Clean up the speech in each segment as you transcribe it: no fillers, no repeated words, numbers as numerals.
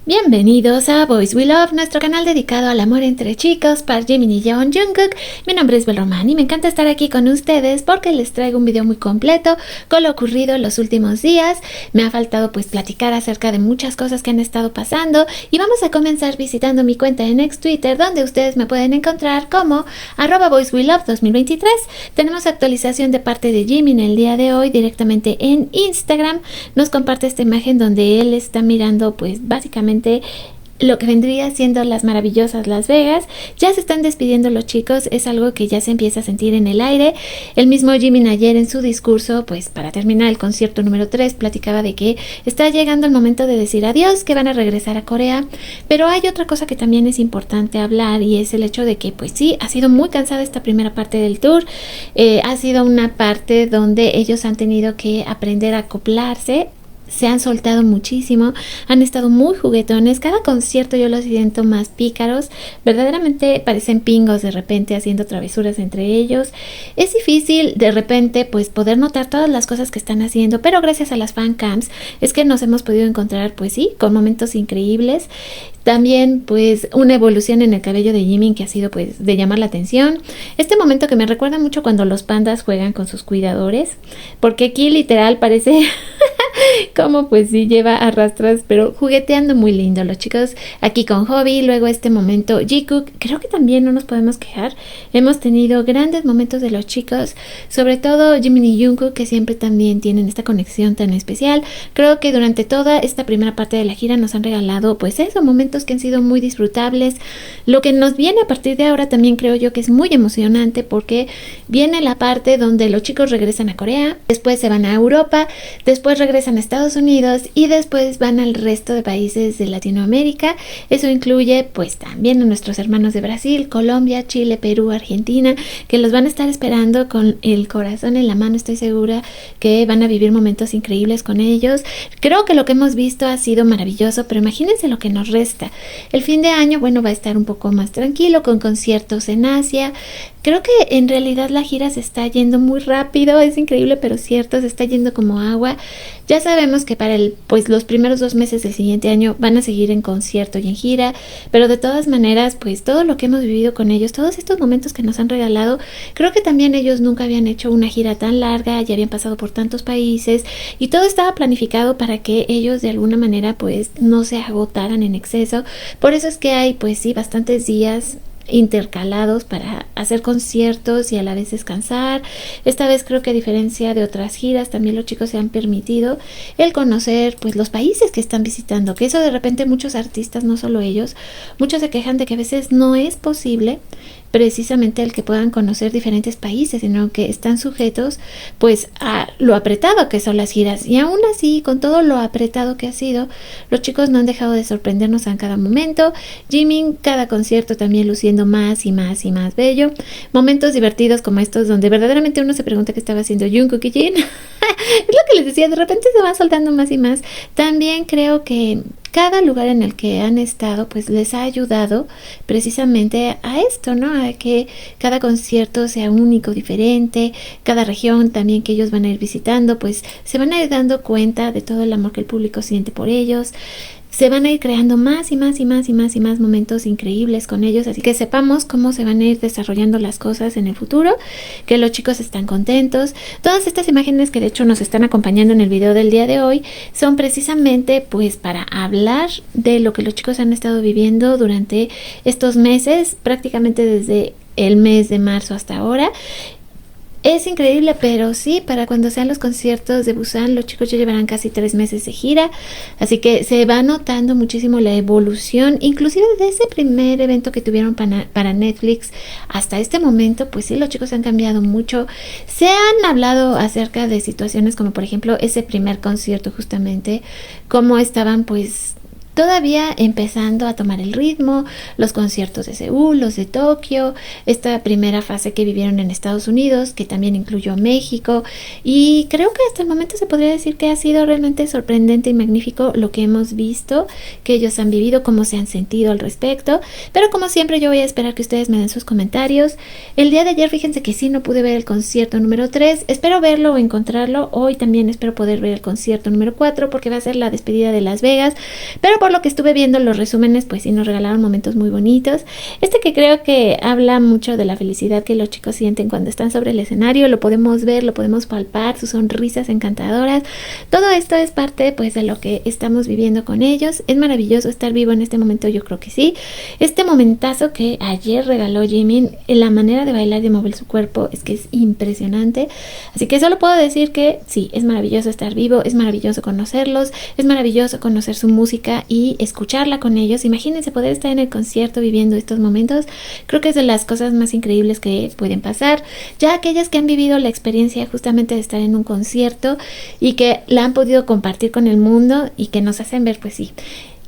Bienvenidos a Boys We Love, nuestro canal dedicado al amor entre chicos, Park Jimin y Yeon Jungkook. Mi nombre es Bel Román y me encanta estar aquí con ustedes porque les traigo un video muy completo con lo ocurrido en los últimos días. Me ha faltado pues platicar acerca de muchas cosas que han estado pasando y vamos a comenzar visitando mi cuenta en ex Twitter, donde ustedes me pueden encontrar como @BoysWeLove2023. Tenemos actualización de parte de Jimin el día de hoy directamente en Instagram. Nos comparte esta imagen donde él está mirando pues básicamente lo que vendría siendo las maravillosas Las Vegas. Ya se están despidiendo los chicos, es algo que ya se empieza a sentir en el aire. El mismo Jimin ayer en su discurso, pues para terminar el concierto número 3, platicaba de que está llegando el momento de decir adiós, que van a regresar a Corea. Pero hay otra cosa que también es importante hablar y es el hecho de que pues sí, ha sido muy cansada esta primera parte del tour. Ha sido una parte donde ellos han tenido que aprender a acoplarse. Se han soltado muchísimo, han estado muy juguetones. Cada concierto yo los siento más pícaros, verdaderamente parecen pingos de repente haciendo travesuras entre ellos. Es difícil de repente pues poder notar todas las cosas que están haciendo, pero gracias a las fan cams es que nos hemos podido encontrar pues sí, con momentos increíbles. También pues una evolución en el cabello de Jimin que ha sido pues de llamar la atención. Este momento que me recuerda mucho cuando los pandas juegan con sus cuidadores, porque aquí literal parece como pues sí lleva arrastras, pero jugueteando muy lindo los chicos aquí con Hobby. Luego este momento Jikook, creo que también no nos podemos quejar, hemos tenido grandes momentos de los chicos, sobre todo Jimin y Jungkook, que siempre también tienen esta conexión tan especial. Creo que durante toda esta primera parte de la gira nos han regalado pues esos momentos que han sido muy disfrutables. Lo que nos viene a partir de ahora también creo yo que es muy emocionante, porque viene la parte donde los chicos regresan a Corea, después se van a Europa, después regresan a Estados Unidos y después van al resto de países de Latinoamérica. Eso incluye pues también a nuestros hermanos de Brasil, Colombia, Chile, Perú, Argentina, que los van a estar esperando con el corazón en la mano. Estoy segura que van a vivir momentos increíbles con ellos. Creo que lo que hemos visto ha sido maravilloso, pero imagínense lo que nos resta. El fin de año, bueno, va a estar un poco más tranquilo con conciertos en Asia. Creo que en realidad la gira se está yendo muy rápido, es increíble pero cierto, se está yendo como agua. Ya sabemos que para pues los primeros 2 meses del siguiente año van a seguir en concierto y en gira, pero de todas maneras, pues todo lo que hemos vivido con ellos, todos estos momentos que nos han regalado, creo que también ellos nunca habían hecho una gira tan larga, ya habían pasado por tantos países y todo estaba planificado para que ellos de alguna manera pues no se agotaran en exceso. Por eso es que hay pues sí bastantes días intercalados para hacer conciertos y a la vez descansar. Esta vez creo que a diferencia de otras giras también los chicos se han permitido el conocer pues los países que están visitando, que eso de repente muchos artistas, no solo ellos, muchos se quejan de que a veces no es posible precisamente el que puedan conocer diferentes países, sino que están sujetos pues a lo apretado que son las giras. Y aún así, con todo lo apretado que ha sido, los chicos no han dejado de sorprendernos en cada momento. Jimin cada concierto también luciendo más y más y más bello. Momentos divertidos como estos donde verdaderamente uno se pregunta qué estaba haciendo Jungkook y Jin. Es lo que les decía, de repente se van soltando más y más. También creo que cada lugar en el que han estado pues les ha ayudado precisamente a esto, ¿no? A que cada concierto sea único, diferente. Cada región también que ellos van a ir visitando pues se van a ir dando cuenta de todo el amor que el público siente por ellos. Se van a ir creando más y más y más y más y más momentos increíbles con ellos, así que sepamos cómo se van a ir desarrollando las cosas en el futuro, que los chicos están contentos. Todas estas imágenes que de hecho nos están acompañando en el video del día de hoy son precisamente pues para hablar de lo que los chicos han estado viviendo durante estos meses, prácticamente desde el mes de marzo hasta ahora. Es increíble, pero sí, para cuando sean los conciertos de Busan, los chicos ya llevarán casi 3 meses de gira, así que se va notando muchísimo la evolución, inclusive desde ese primer evento que tuvieron para Netflix hasta este momento, pues sí, los chicos han cambiado mucho. Se han hablado acerca de situaciones como por ejemplo ese primer concierto justamente, cómo estaban pues todavía empezando a tomar el ritmo, los conciertos de Seúl, los de Tokio, esta primera fase que vivieron en Estados Unidos, que también incluyó a México, y creo que hasta el momento se podría decir que ha sido realmente sorprendente y magnífico lo que hemos visto, que ellos han vivido, cómo se han sentido al respecto. Pero como siempre yo voy a esperar que ustedes me den sus comentarios. El día de ayer fíjense que sí no pude ver el concierto número 3, espero verlo o encontrarlo. Hoy también espero poder ver el concierto número 4 porque va a ser la despedida de Las Vegas, pero por lo que estuve viendo los resúmenes, pues sí nos regalaron momentos muy bonitos. Que creo que habla mucho de la felicidad que los chicos sienten cuando están sobre el escenario, lo podemos ver, lo podemos palpar, sus sonrisas encantadoras. Todo esto es parte pues de lo que estamos viviendo con ellos. Es maravilloso estar vivo en este momento, yo creo que sí. Este momentazo que ayer regaló Jimin, la manera de bailar y de mover su cuerpo es que es impresionante. Así que solo puedo decir que sí, es maravilloso estar vivo, es maravilloso conocerlos, es maravilloso conocer su música y escucharla con ellos. Imagínense poder estar en el concierto viviendo estos momentos. Creo que es de las cosas más increíbles que pueden pasar. Ya aquellas que han vivido la experiencia justamente de estar en un concierto y que la han podido compartir con el mundo y que nos hacen ver, pues sí,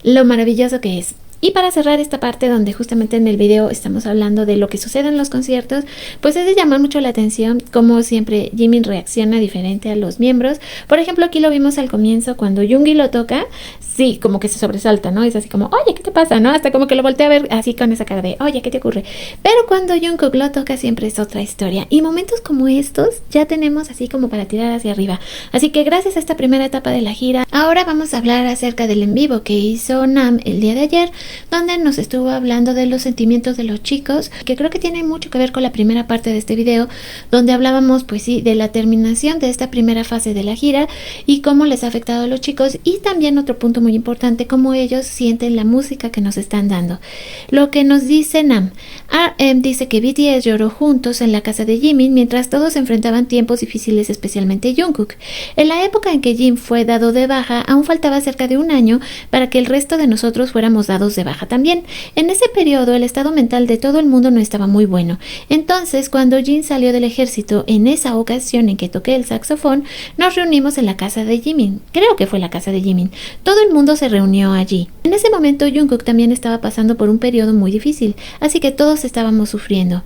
lo maravilloso que es. Y para cerrar esta parte donde justamente en el video estamos hablando de lo que sucede en los conciertos, pues es de llamar mucho la atención como siempre Jimin reacciona diferente a los miembros. Por ejemplo, aquí lo vimos al comienzo cuando Yoongi lo toca, sí, como que se sobresalta, ¿no? Es así como, oye, ¿qué te pasa? ¿No? Hasta como que lo voltea a ver así con esa cara de, oye, ¿qué te ocurre? Pero cuando Jungkook lo toca siempre es otra historia. Y momentos como estos ya tenemos así como para tirar hacia arriba. Así que gracias a esta primera etapa de la gira, ahora vamos a hablar acerca del en vivo que hizo Nam el día de ayer, donde nos estuvo hablando de los sentimientos de los chicos, que creo que tiene mucho que ver con la primera parte de este video, donde hablábamos pues sí de la terminación de esta primera fase de la gira y cómo les ha afectado a los chicos, y también otro punto muy importante, cómo ellos sienten la música que nos están dando. Lo que nos dice Nam, RM dice que BTS lloró juntos en la casa de Jimin mientras todos enfrentaban tiempos difíciles, especialmente Jungkook. En la época en que Jim fue dado de baja, aún faltaba cerca de un año para que el resto de nosotros fuéramos dados de baja también. En ese periodo el estado mental de todo el mundo no estaba muy bueno. Entonces, cuando Jin salió del ejército, en esa ocasión en que toqué el saxofón, nos reunimos en la casa de Jimin. Creo que fue la casa de Jimin. Todo el mundo se reunió allí. En ese momento Jungkook también estaba pasando por un periodo muy difícil, así que todos estábamos sufriendo.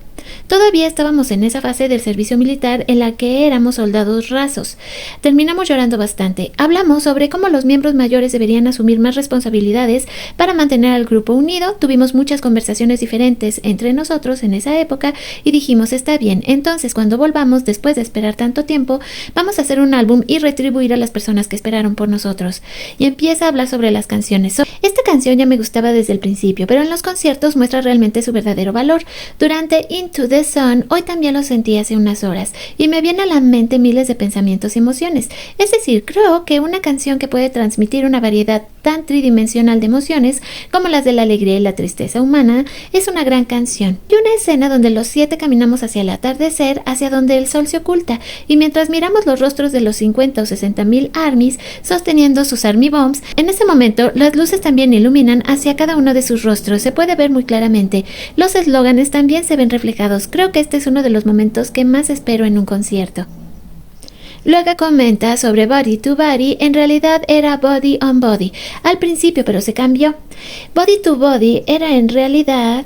Todavía estábamos en esa fase del servicio militar en la que éramos soldados rasos. Terminamos llorando bastante. Hablamos sobre cómo los miembros mayores deberían asumir más responsabilidades para mantener al grupo unido. Tuvimos muchas conversaciones diferentes entre nosotros en esa época y dijimos, está bien, entonces cuando volvamos después de esperar tanto tiempo, vamos a hacer un álbum y retribuir a las personas que esperaron por nosotros. Y empieza a hablar sobre las canciones. Esta canción ya me gustaba desde el principio, pero en los conciertos muestra realmente su verdadero valor. Durante Into the Sun, hoy también lo sentí hace unas horas, y me vienen a la mente miles de pensamientos y emociones. Es decir, creo que una canción que puede transmitir una variedad tan tridimensional de emociones como las de la alegría y la tristeza humana es una gran canción. Y una escena donde los 7 caminamos hacia el atardecer, hacia donde el sol se oculta, y mientras miramos los rostros de los 50 o 60 mil ARMYs sosteniendo sus Army Bombs, en ese momento las luces también iluminan hacia cada uno de sus rostros. Se puede ver muy claramente. Los eslóganes también se ven reflejados. Creo que este es uno de los momentos que más espero en un concierto. Luego comenta sobre Body to Body, en realidad era Body on Body al principio, pero se cambió. Body to Body era en realidad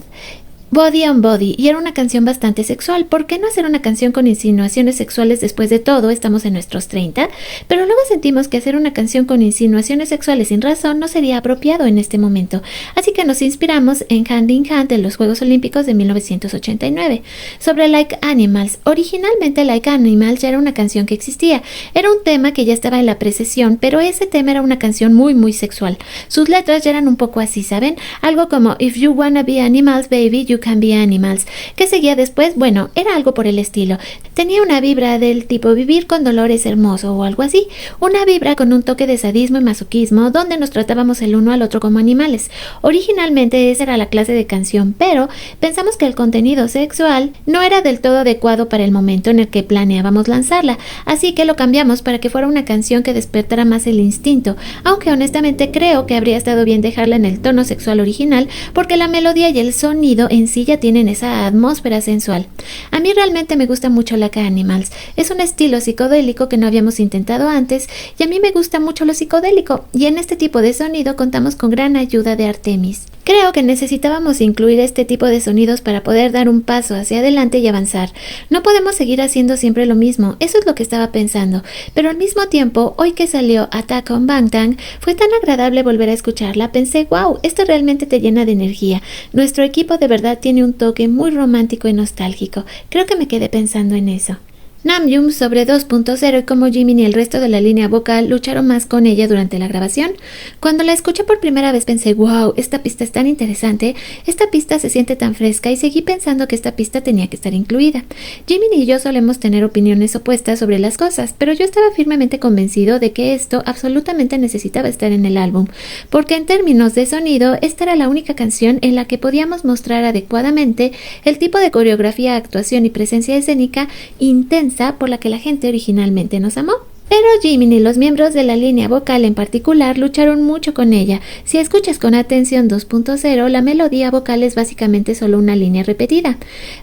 Body on Body, y era una canción bastante sexual. ¿Por qué no hacer una canción con insinuaciones sexuales? Después de todo, estamos en nuestros 30, pero luego sentimos que hacer una canción con insinuaciones sexuales sin razón no sería apropiado en este momento, así que nos inspiramos en Hand in Hand de los Juegos Olímpicos de 1989, sobre Like Animals. Originalmente Like Animals ya era una canción que existía, era un tema que ya estaba en la precesión, pero ese tema era una canción muy sexual. Sus letras ya eran un poco así, ¿saben? Algo como If you wanna be animals, baby, you can be animals. ¿Qué seguía después? Bueno, era algo por el estilo. Tenía una vibra del tipo vivir con dolor es hermoso o algo así. Una vibra con un toque de sadismo y masoquismo donde nos tratábamos el uno al otro como animales. Originalmente esa era la clase de canción, pero pensamos que el contenido sexual no era del todo adecuado para el momento en el que planeábamos lanzarla, así que lo cambiamos para que fuera una canción que despertara más el instinto, aunque honestamente creo que habría estado bien dejarla en el tono sexual original porque la melodía y el sonido en sí ya tienen esa atmósfera sensual. A mí realmente me gusta mucho Like Animals. Es un estilo psicodélico que no habíamos intentado antes y a mí me gusta mucho lo psicodélico, y en este tipo de sonido contamos con gran ayuda de Artemis. Creo que necesitábamos incluir este tipo de sonidos para poder dar un paso hacia adelante y avanzar. No podemos seguir haciendo siempre lo mismo, eso es lo que estaba pensando, pero al mismo tiempo, hoy que salió Attack on Bangtan, fue tan agradable volver a escucharla. Pensé, wow, esto realmente te llena de energía. Nuestro equipo de verdad tiene un toque muy romántico y nostálgico. Creo que me quedé pensando en eso. Namjoon sobre 2.0 y cómo Jimin y el resto de la línea vocal lucharon más con ella durante la grabación. Cuando la escuché por primera vez pensé, wow, esta pista es tan interesante, esta pista se siente tan fresca, y seguí pensando que esta pista tenía que estar incluida. Jimin y yo solemos tener opiniones opuestas sobre las cosas, pero yo estaba firmemente convencido de que esto absolutamente necesitaba estar en el álbum, porque en términos de sonido, esta era la única canción en la que podíamos mostrar adecuadamente el tipo de coreografía, actuación y presencia escénica intensa por la que la gente originalmente nos amó. Pero Jimin y los miembros de la línea vocal en particular lucharon mucho con ella. Si escuchas con atención 2.0, la melodía vocal es básicamente solo una línea repetida.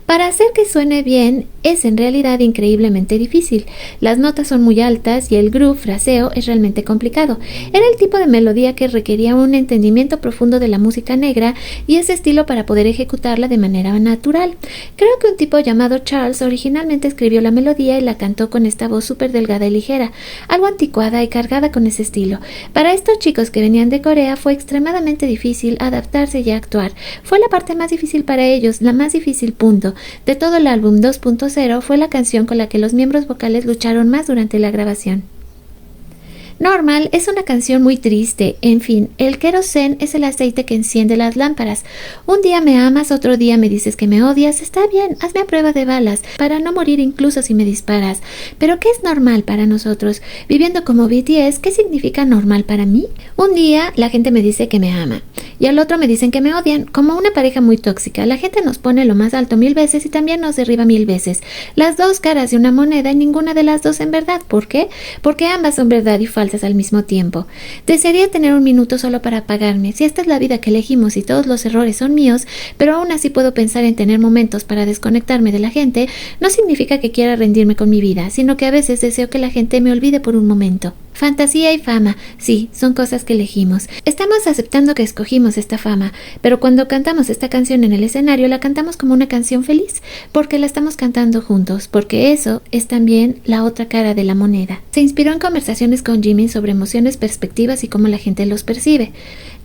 Para hacer que suene bien, es en realidad increíblemente difícil. Las notas son muy altas y el groove, fraseo, es realmente complicado. Era el tipo de melodía que requería un entendimiento profundo de la música negra y ese estilo para poder ejecutarla de manera natural. Creo que un tipo llamado Charles originalmente escribió la melodía y la cantó con esta voz súper delgada y ligera, algo anticuada y cargada con ese estilo. Para estos chicos que venían de Corea fue extremadamente difícil adaptarse y actuar. Fue la parte más difícil para ellos, la más difícil, punto. De todo el álbum 2.0 fue la canción con la que los miembros vocales lucharon más durante la grabación. Normal es una canción muy triste. En fin, el querosén es el aceite que enciende las lámparas. Un día me amas, otro día me dices que me odias. Está bien, hazme a prueba de balas, para no morir incluso si me disparas. Pero ¿qué es normal para nosotros? Viviendo como BTS, ¿qué significa normal para mí? Un día la gente me dice que me ama, y al otro me dicen que me odian, como una pareja muy tóxica. La gente nos pone lo más alto 1000 veces y también nos derriba 1000 veces. Las dos caras de una moneda y ninguna de las dos en verdad. ¿Por qué? Porque ambas son verdad y falsas al mismo tiempo. Desearía tener un minuto solo para apagarme. Si esta es la vida que elegimos y todos los errores son míos, pero aún así puedo pensar en tener momentos para desconectarme de la gente, no significa que quiera rendirme con mi vida, sino que a veces deseo que la gente me olvide por un momento. Fantasía y fama, sí, son cosas que elegimos. Estamos aceptando que escogimos esta fama, pero cuando cantamos esta canción en el escenario, la cantamos como una canción feliz, porque la estamos cantando juntos, porque eso es también la otra cara de la moneda. Se inspiró en conversaciones con Jimin sobre emociones, perspectivas y cómo la gente los percibe.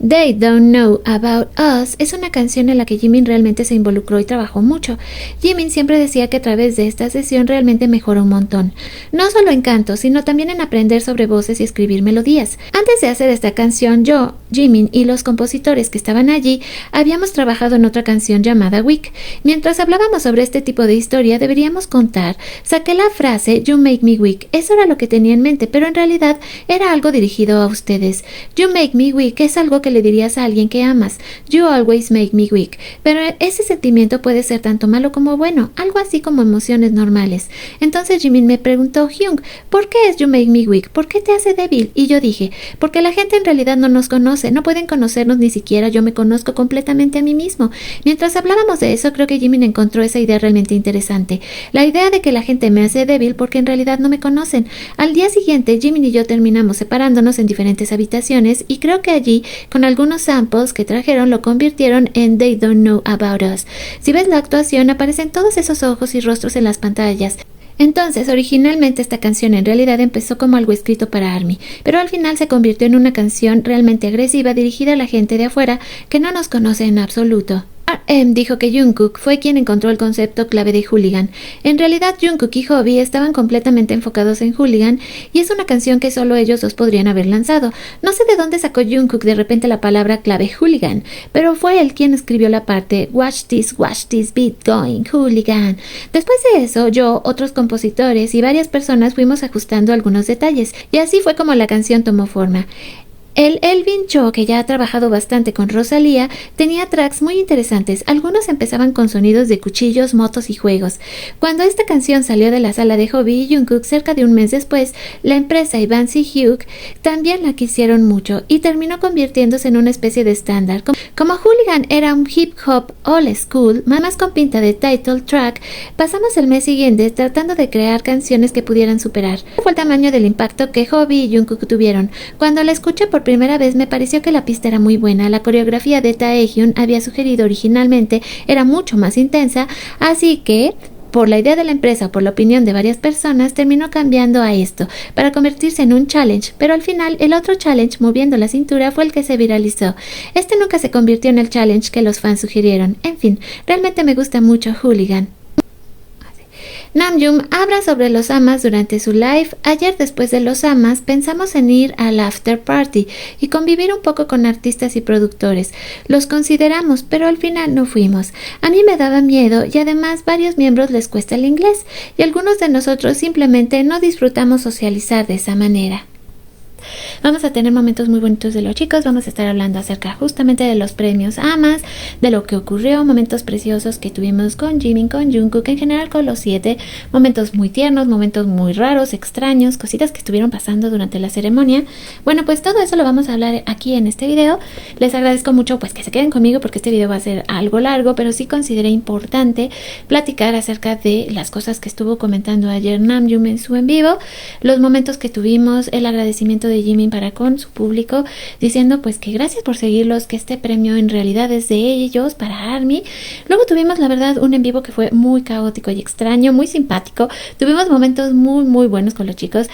They Don't Know About Us es una canción en la que Jimin realmente se involucró y trabajó mucho. Jimin siempre decía que a través de esta sesión realmente mejoró un montón, no solo en canto, sino también en aprender sobre voces y escribir melodías. Antes de hacer esta canción, yo, Jimin y los compositores que estaban allí habíamos trabajado en otra canción llamada Weak. Mientras hablábamos sobre este tipo de historia, deberíamos contar, saqué la frase You Make Me Weak. Eso era lo que tenía en mente, pero en realidad era algo dirigido a ustedes. You Make Me Weak es algo que le dirías a alguien que amas. You always make me weak. Pero ese sentimiento puede ser tanto malo como bueno, algo así como emociones normales. Entonces Jimin me preguntó, Hyung, ¿por qué es You make me weak? ¿Por qué te hace débil? Y yo dije, porque la gente en realidad no nos conoce, no pueden conocernos, ni siquiera yo me conozco completamente a mí mismo. Mientras hablábamos de eso, creo que Jimin encontró esa idea realmente interesante. La idea de que la gente me hace débil porque en realidad no me conocen. Al día siguiente, Jimin y yo terminamos separándonos en diferentes habitaciones y creo que allí, con algunos samples que trajeron, lo convirtieron en They Don't Know About Us. Si ves la actuación, aparecen todos esos ojos y rostros en las pantallas. Entonces, originalmente esta canción en realidad empezó como algo escrito para ARMY, pero al final se convirtió en una canción realmente agresiva dirigida a la gente de afuera que no nos conoce en absoluto. RM dijo que Jungkook fue quien encontró el concepto clave de Hooligan. En realidad, Jungkook y Hobi estaban completamente enfocados en Hooligan y es una canción que solo ellos dos podrían haber lanzado. No sé de dónde sacó Jungkook de repente la palabra clave Hooligan, pero fue él quien escribió la parte watch this beat going, Hooligan. Después de eso, yo, otros compositores y varias personas fuimos ajustando algunos detalles y así fue como la canción tomó forma. El Elvin Cho, que ya ha trabajado bastante con Rosalía, tenía tracks muy interesantes. Algunos empezaban con sonidos de cuchillos, motos y juegos. Cuando esta canción salió de la sala de Hobi y Jungkook cerca de un mes después, la empresa y Bansi Hyuk también la quisieron mucho y terminó convirtiéndose en una especie de estándar. Como Hooligan era un hip hop old school, más con pinta de title track, pasamos el mes siguiente tratando de crear canciones que pudieran superar. Fue el tamaño del impacto que Hobi y Jungkook tuvieron. Cuando la escuché por primera vez me pareció que la pista era muy buena. La coreografía de Taehyun había sugerido originalmente era mucho más intensa, así que por la idea de la empresa o por la opinión de varias personas terminó cambiando a esto para convertirse en un challenge, pero al final el otro challenge moviendo la cintura fue el que se viralizó. Este nunca se convirtió en el challenge que los fans sugirieron. En fin, realmente me gusta mucho Hooligan. Namjoon habla sobre los AMAs durante su live. Ayer, después de los AMAs, pensamos en ir al after party y convivir un poco con artistas y productores. Los consideramos, pero al final no fuimos. A mí me daba miedo y además varios miembros les cuesta el inglés y algunos de nosotros simplemente no disfrutamos socializar de esa manera. Vamos a tener momentos muy bonitos de los chicos, vamos a estar hablando acerca justamente de los premios AMAs, de lo que ocurrió, momentos preciosos que tuvimos con Jimin, con Jungkook, en general con los 7, momentos muy tiernos, momentos muy raros, extraños, cositas que estuvieron pasando durante la ceremonia. Bueno, pues todo eso lo vamos a hablar aquí en este video. Les agradezco mucho pues que se queden conmigo porque este video va a ser algo largo, pero sí consideré importante platicar acerca de las cosas que estuvo comentando ayer Namjoon en su en vivo, los momentos que tuvimos, el agradecimiento de Jimin para con su público, diciendo pues que gracias por seguirlos, que este premio en realidad es de ellos para ARMY. Luego tuvimos la verdad un en vivo que fue muy caótico y extraño, muy simpático, tuvimos momentos muy buenos con los chicos.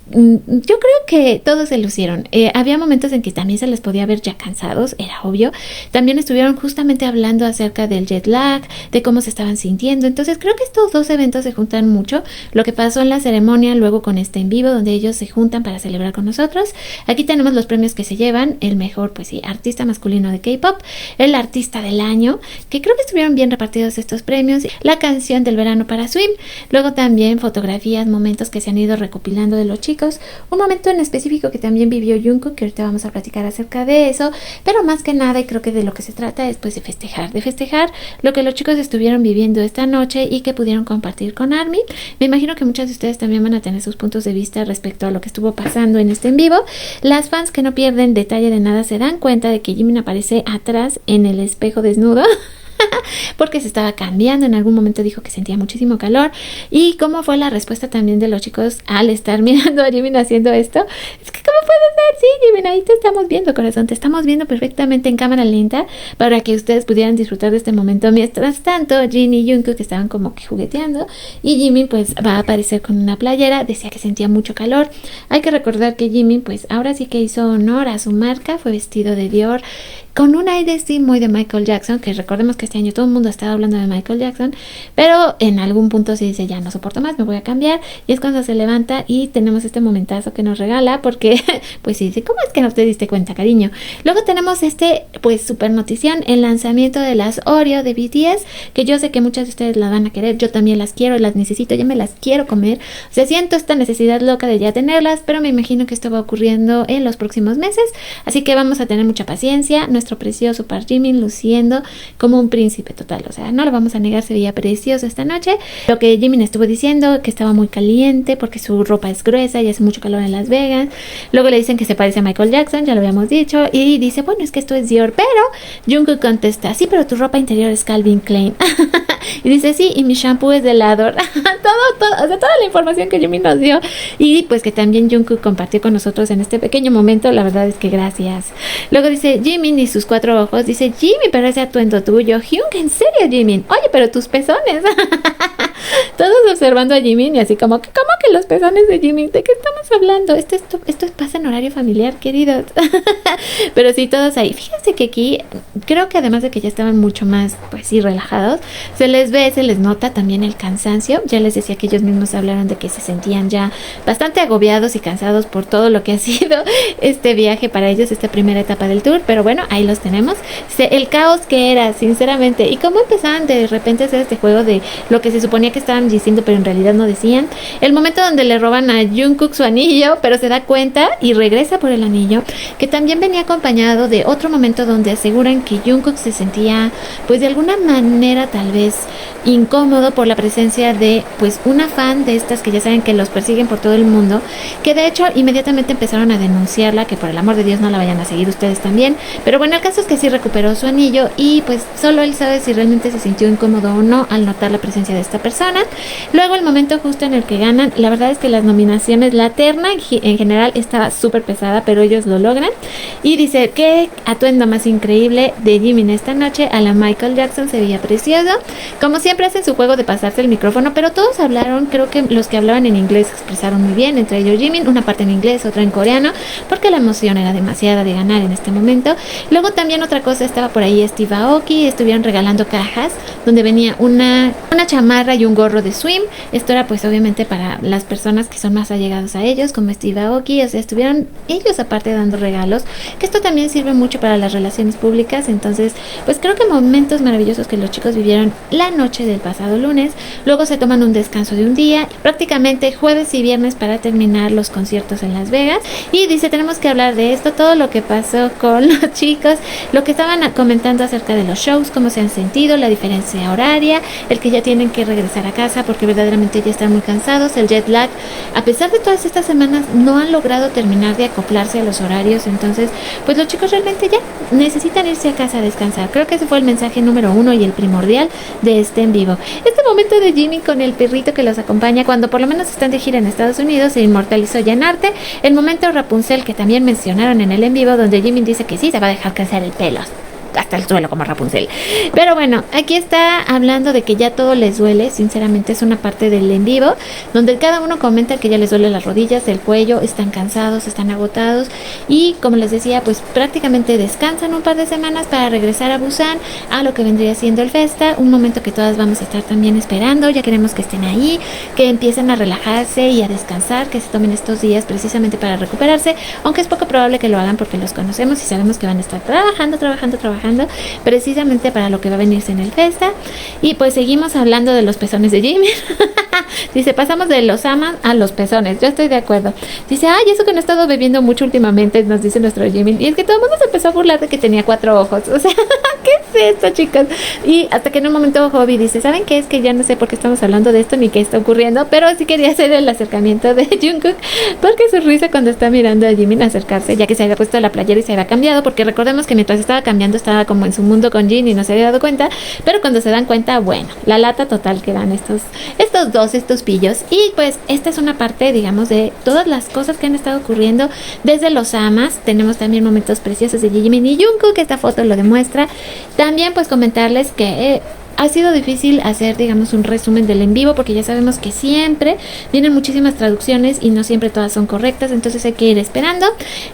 Yo creo que todos se lucieron. Había momentos en que también se les podía ver ya cansados, era obvio. También estuvieron justamente hablando acerca del jet lag, de cómo se estaban sintiendo. Entonces creo que estos dos eventos se juntan mucho. Lo que pasó en la ceremonia, luego con este en vivo, donde ellos se juntan para celebrar con nosotros. Aquí tenemos los premios que se llevan. El mejor, pues sí, artista masculino de K-pop, el artista del año, que creo que estuvieron bien repartidos estos premios, la canción del verano para Swim. Luego también fotografías, momentos que se han ido recopilando de los chicos. Un momento en específico que también vivió Jungkook, que ahorita vamos a platicar acerca de eso, pero más que nada, y creo que de lo que se trata es pues de festejar lo que los chicos estuvieron viviendo esta noche y que pudieron compartir con ARMY. Me imagino que muchas de ustedes también van a tener sus puntos de vista respecto a lo que estuvo pasando en este en vivo. Las fans que no pierden detalle de nada se dan cuenta de que Jimin aparece atrás en el espejo desnudo porque se estaba cambiando. En algún momento dijo que sentía muchísimo calor. Y cómo fue la respuesta también de los chicos al estar mirando a Jimin haciendo esto. Es que ¿cómo puede ser? Sí, Jimin, ahí te estamos viendo, corazón, te estamos viendo perfectamente en cámara lenta para que ustedes pudieran disfrutar de este momento. Mientras tanto, Jin y Jungkook estaban como que jugueteando y Jimin pues va a aparecer con una playera. Decía que sentía mucho calor. Hay que recordar que Jimin pues ahora sí que hizo honor a su marca, fue vestido de Dior con un aire sí muy de Michael Jackson, que recordemos que este año todo el mundo estaba hablando de Michael Jackson, pero en algún punto se dice ya no soporto más, me voy a cambiar, y es cuando se levanta y tenemos este momentazo que nos regala, porque pues sí dice, ¿cómo es que no te diste cuenta, cariño? Luego tenemos este pues super notición, el lanzamiento de las Oreo de BTS, que yo sé que muchas de ustedes las van a querer, yo también las quiero, las necesito, ya me las quiero comer, o sea, siento esta necesidad loca de ya tenerlas, pero me imagino que esto va ocurriendo en los próximos meses, así que vamos a tener mucha paciencia. Nuestro precioso Park Jimin luciendo como un príncipe total, o sea, no lo vamos a negar, se veía precioso esta noche. Lo que Jimin estuvo diciendo, que estaba muy caliente porque su ropa es gruesa y hace mucho calor en Las Vegas. Luego le dicen que se parece a Michael Jackson, ya lo habíamos dicho, y dice, bueno, es que esto es Dior, pero Jungkook contesta, sí, pero tu ropa interior es Calvin Klein. Y dice, sí, y mi shampoo es de Lador. todo, o sea, toda la información que Jimin nos dio, y pues que también Jungkook compartió con nosotros en este pequeño momento, la verdad es que gracias. Luego dice Jimin y sus 4 ojos, dice, Jimin, pero ese atuendo tuyo, Hyung, ¿en serio, Jimin? Oye, pero tus pezones. Todos observando a Jimin y así como que, ¿cómo que los pezones de Jimin? ¿De qué estamos hablando? Esto pasa en horario familiar, queridos. Pero sí, todos ahí. Fíjense que aquí, creo que además de que ya estaban mucho más, pues sí, relajados, se les ve, se les nota también el cansancio. Ya les decía que ellos mismos hablaron de que se sentían ya bastante agobiados y cansados por todo lo que ha sido este viaje para ellos, esta primera etapa del tour. Pero bueno, ahí los tenemos. El caos que era, sinceramente, y cómo empezaban de repente a hacer este juego de lo que se suponía que estaban diciendo, pero en realidad no decían. El momento donde le roban a Jungkook su anillo, pero se da cuenta y regresa por el anillo, que también venía acompañado de otro momento donde aseguran que Jungkook se sentía, pues de alguna manera tal vez incómodo por la presencia de pues una fan de estas que ya saben que los persiguen por todo el mundo, que de hecho inmediatamente empezaron a denunciarla, que por el amor de Dios no la vayan a seguir ustedes también. Pero bueno, el caso es que sí recuperó su anillo y pues solo él sabe si realmente se sintió incómodo o no al notar la presencia de esta persona. Luego el momento justo en el que ganan, la verdad es que las nominaciones, la terna en general estaba súper pesada, pero ellos lo logran. Y dice, qué atuendo más increíble de Jimin esta noche, a la Michael Jackson, se veía precioso. Como siempre hacen su juego de pasarse el micrófono, pero todos hablaron, creo que los que hablaban en inglés expresaron muy bien, entre ellos Jimin, una parte en inglés, otra en coreano, porque la emoción era demasiada de ganar en este momento. Luego también otra cosa, estaba por ahí Steve Aoki, estuvieron regalando cajas donde venía una chamarra y un gorro de swim. Esto era pues obviamente para las personas que son más allegados a ellos, como Steve Aoki. O sea, estuvieron ellos aparte dando regalos, que esto también sirve mucho para las relaciones públicas. Entonces pues creo que momentos maravillosos que los chicos vivieron la noche del pasado lunes. Luego se toman un descanso de un día, prácticamente jueves y viernes, para terminar los conciertos en Las Vegas. Y dice, tenemos que hablar de esto, todo lo que pasó con los chicos, lo que estaban comentando acerca de los shows, cómo se han sentido, la diferencia horaria, el que ya tienen que regresar a casa porque verdaderamente ya están muy cansados, el jet lag. A pesar de todas estas semanas no han logrado terminar de acoplarse a los horarios. Entonces pues los chicos realmente ya necesitan irse a casa a descansar. Creo que ese fue el mensaje número uno y el primordial de este en vivo. Este momento de Jimin con el perrito que los acompaña cuando por lo menos están de gira en Estados Unidos se inmortalizó ya en arte. El momento Rapunzel que también mencionaron en el en vivo, donde Jimin dice que sí se va a dejar crecer el pelo hasta el suelo como Rapunzel. Pero bueno, aquí está hablando de que ya todo les duele. Sinceramente es una parte del en vivo donde cada uno comenta que ya les duele las rodillas, el cuello, están cansados, están agotados y como les decía, pues prácticamente descansan un par de semanas para regresar a Busan, a lo que vendría siendo el Festa, un momento que todas vamos a estar también esperando. Ya queremos que estén ahí, que empiecen a relajarse y a descansar, que se tomen estos días precisamente para recuperarse, aunque es poco probable que lo hagan porque los conocemos y sabemos que van a estar trabajando precisamente para lo que va a venirse en el Festa. Y pues seguimos hablando de los pezones de Jimin. Dice, pasamos de los amas a los pezones. Yo estoy de acuerdo. Dice, ay, eso que no he estado bebiendo mucho últimamente, nos dice nuestro Jimin. Y es que todo el mundo se empezó a burlar de que tenía 4 ojos. O sea, ¿qué es esto, chicos? Y hasta que en un momento Hobby dice, ¿saben qué? Es que ya no sé por qué estamos hablando de esto ni qué está ocurriendo, pero sí quería hacer el acercamiento de Jungkook, porque su risa cuando está mirando a Jimin acercarse, ya que se había puesto la playera y se había cambiado, porque recordemos que mientras estaba cambiando estaba como en su mundo con Jin y no se había dado cuenta, pero cuando se dan cuenta, bueno, la lata total que dan estos pillos. Y pues esta es una parte, digamos, de todas las cosas que han estado ocurriendo desde los amas. Tenemos también momentos preciosos de Jimin y Jungkook, que esta foto lo demuestra. También pues comentarles que ha sido difícil hacer, digamos, un resumen del en vivo porque ya sabemos que siempre vienen muchísimas traducciones y no siempre todas son correctas, entonces hay que ir esperando.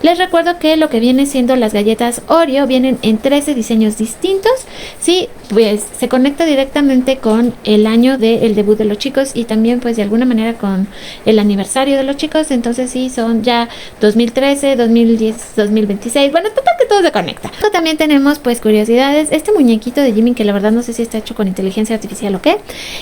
Les recuerdo que lo que viene siendo las galletas Oreo vienen en 13 diseños distintos. Sí, pues se conecta directamente con el año del debut de los chicos y también pues de alguna manera con el aniversario de los chicos. Entonces sí, son ya 2013, 2010, 2026. Bueno, total que todo se conecta. También tenemos pues curiosidades. Este muñequito de Jimin, que la verdad no sé si está hecho con inteligencia artificial o qué,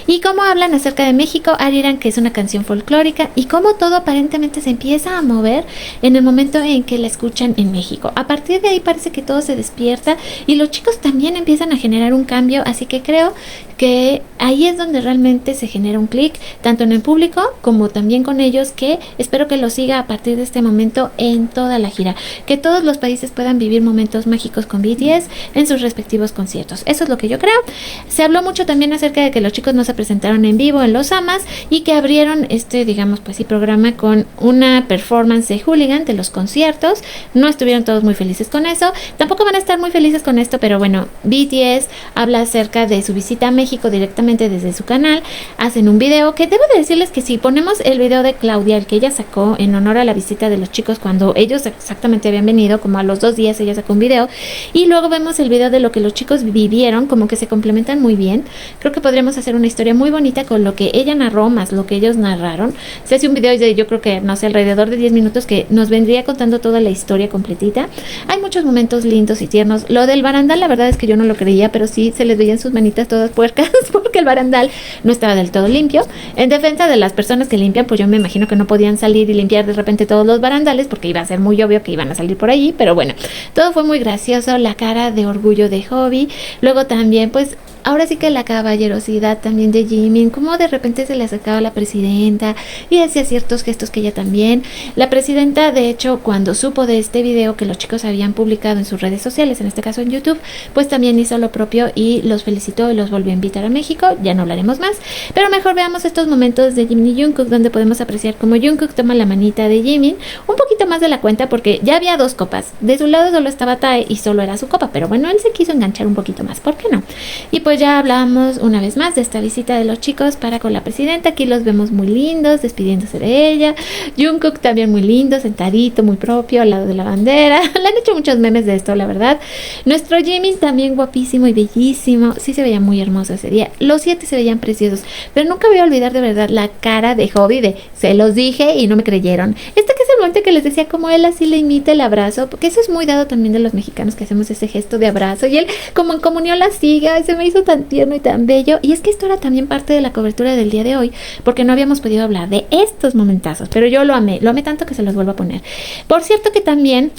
y cómo hablan acerca de México, Ariran, que es una canción folclórica, y cómo todo aparentemente se empieza a mover en el momento en que la escuchan en México. A partir de ahí parece que todo se despierta y los chicos también empiezan a generar un cambio, así que creo que ahí es donde realmente se genera un clic, tanto en el público como también con ellos, que espero que lo siga a partir de este momento en toda la gira, que todos los países puedan vivir momentos mágicos con BTS en sus respectivos conciertos. Eso es lo que yo creo. Se habló mucho también acerca de que los chicos no se presentaron en vivo en Los Amas y que abrieron digamos, pues sí, programa con una performance de Hooligan de los conciertos. No estuvieron todos muy felices con eso, tampoco van a estar muy felices con esto, pero bueno, BTS habla acerca de su visita a México directamente desde su canal. Hacen un video que debo de decirles que si ponemos el video de Claudia, el que ella sacó en honor a la visita de los chicos cuando ellos exactamente habían venido, como a los 2 días ella sacó un video, y luego vemos el video de lo que los chicos vivieron, como que se complementan muy bien. Creo que podríamos hacer una historia muy bonita con lo que ella narró más lo que ellos narraron. Se hace un video de, yo creo que, no sé, alrededor de 10 minutos que nos vendría contando toda la historia completita. Hay muchos momentos lindos y tiernos. Lo del barandal, la verdad es que yo no lo creía, pero sí se les veían sus manitas todas puercas porque el barandal no estaba del todo limpio. En defensa de las personas que limpian, pues yo me imagino que no podían salir y limpiar de repente todos los barandales porque iba a ser muy obvio que iban a salir por allí, pero bueno, todo fue muy gracioso. La cara de orgullo de Hobby. Luego también, pues, ahora sí que la caballerosidad también de Jimin, como de repente se le acercaba a la presidenta y hacía ciertos gestos que ella también. La presidenta, de hecho, cuando supo de este video que los chicos habían publicado en sus redes sociales, en este caso en YouTube, pues también hizo lo propio y los felicitó y los volvió a invitar a México. Ya no hablaremos más, pero mejor veamos estos momentos de Jimin y Jungkook, donde podemos apreciar cómo Jungkook toma la manita de Jimin, un poquito más de la cuenta porque ya había 2 copas. De su lado solo estaba Tae y solo era su copa, pero bueno, él se quiso enganchar un poquito más, ¿por qué no? Y pues ya hablábamos una vez más de esta visita de los chicos para con la presidenta. Aquí los vemos muy lindos, despidiéndose de ella. Jungkook también muy lindo, sentadito, muy propio, al lado de la bandera. Le han hecho muchos memes de esto, la verdad. Nuestro Jimin también guapísimo y bellísimo. Sí se veía muy hermoso hermoso ese día. Los 7 se veían preciosos, pero nunca voy a olvidar de verdad la cara de Hobby de se los dije y no me creyeron. Que es el momento que les decía como él así le imita el abrazo, porque eso es muy dado también de los mexicanos que hacemos ese gesto de abrazo y él como en comunión la siga, y se me hizo tan tierno y tan bello. Y es que esto era también parte de la cobertura del día de hoy, porque no habíamos podido hablar de estos momentazos, pero yo lo amé tanto que se los vuelvo a poner. Por cierto que también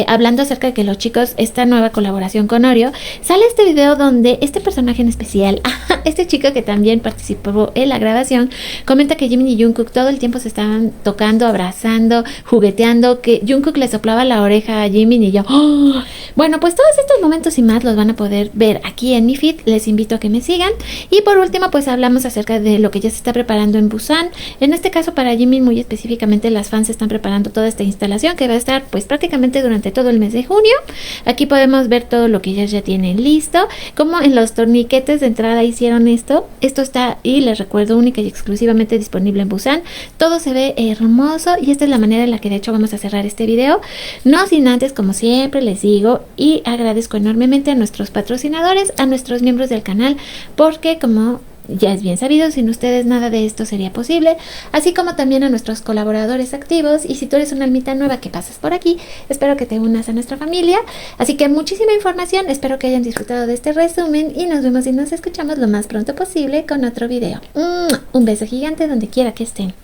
hablando acerca de que los chicos, esta nueva colaboración con Oreo, sale este video donde este personaje en especial, este chico que también participó en la grabación, comenta que Jimin y Jungkook todo el tiempo se estaban tocando, abrazando, jugueteando, que Jungkook le soplaba la oreja a Jimin y yo, ¡oh! Bueno, pues todos estos momentos y más los van a poder ver aquí en mi feed, les invito a que me sigan. Y por último, pues hablamos acerca de lo que ya se está preparando en Busan. En este caso para Jimin muy específicamente, las fans están preparando toda esta instalación que va a estar pues prácticamente durante todo el mes de junio. Aquí podemos ver todo lo que ellas ya tienen listo, como en los torniquetes de entrada hicieron esto está, y les recuerdo, única y exclusivamente disponible en Busan. Todo se ve hermoso y esta es la manera en la que de hecho vamos a cerrar este video, no sin antes, como siempre les digo y agradezco enormemente a nuestros patrocinadores, a nuestros miembros del canal, porque como ya es bien sabido, sin ustedes nada de esto sería posible, así como también a nuestros colaboradores activos. Y si tú eres una almita nueva que pasas por aquí, espero que te unas a nuestra familia. Así que muchísima información, espero que hayan disfrutado de este resumen y nos vemos y nos escuchamos lo más pronto posible con otro video. Un beso gigante donde quiera que estén.